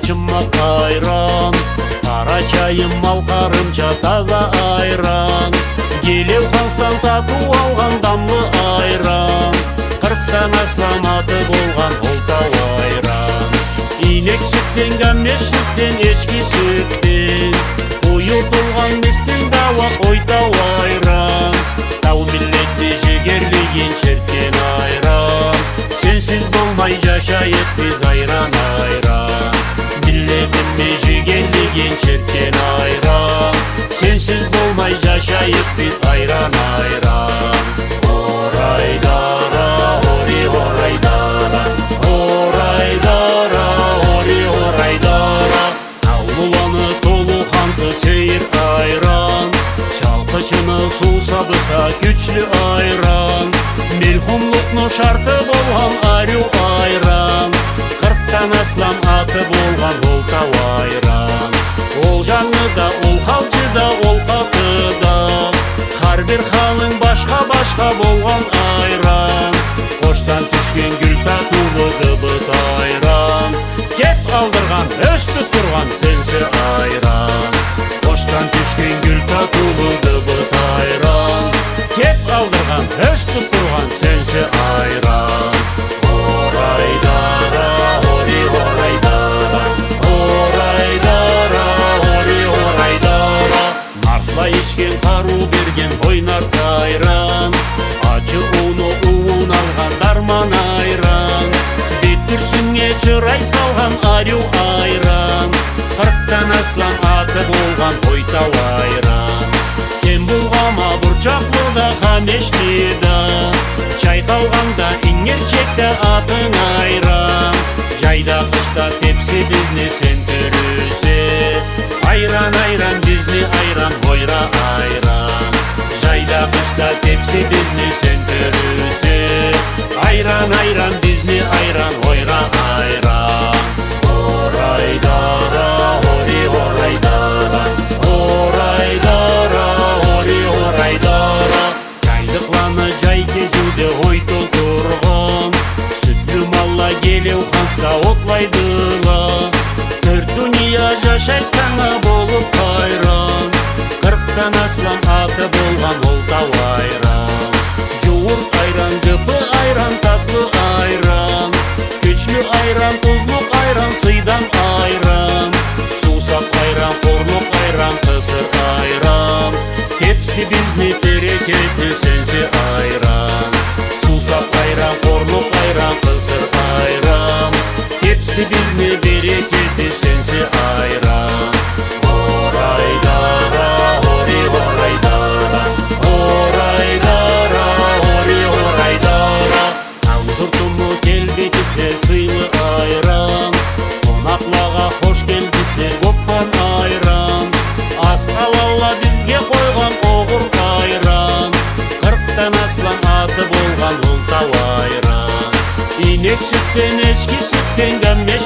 чымак айран, кара чайым малкарымча таза айран. Келеуханстан татуу алган дамлы айран, 40тан аслам аты болгон олтау айран. Инек сүттен, гамеш сүттен, эчки сүттен уютулган местин давак ойтау айран. Тау миллетти жигерлигин черткен айран, сенсиз болмай жашайт биз айран айран. Миллетимме жигерлигин черткен айран, сенсиз болмай жашайт биз айран айран. Орайдара, ори орайдара, орайдара, ори орайдара. Таулуланы толу ханты сейир айран, чалкычыны суу сабыса күчлү айран. Мелхумлукну шарты болгон арю айран, 40тан аслам аты болгон олтау айран. Ол жаңыда, ол халчыда, ол катыда, ар бир халың башка болгон айран. Коштан түшкөн гүл татуулу дыбыт айран, кеп алдырган өстүп турган сенси айран. Коштан түшкөн гүл татуулу дыбыт айран, кеп алдырган өстүп турган сенси айран. Орайдара, ори орайдара, орайдара, ори орайдара. Артла ичкен каруу берген ойнар айран, ачы уну уун алган дарман айран. Беттүрсүңө чырай салган арю айран, 40тан аслам аты болгон ойтау айран. Сен булгама бурчаклыда, хамешлида, чайкалганда иңерчекте атың айран. Жайда кышта тепси бизни сен төрүсө, айран айран бизни айран ойра айран. Жайда кышта тепси бизни сен төрүсө, айран айран бизни айран ойра айран. Орайдара, ори орайдара, орайдара, ори орайдара. Жайдыкланы жай кезүүдө ойто турган, сүттүү малла Келеуханска отлайдыла. Төрт дүйнө жашайт саңа болуп кайран, 40тан аслам аты болгон олтау айран. Жуурт айран, жыпы айран, татлы айран, күчлүү айран, тузлук айран, сыйдан айран. Суусак айран, корлук айран, кысыр айран, тепси бизни берекети сенси айран. Суусак айран, корлук айран, кысыр айран, тепси бизни берекети сенси айран. Орайдара, ори орайдара, орайдара, ори орайдара. Таң журтуму келбетисе сыйлы айран, конаклага кош келдисе копкан айран. Ас алала бизге койгон огур айран, 40тан аслам аты болгон олтау айран. Инек сүттен, эчки сүттен, гамеш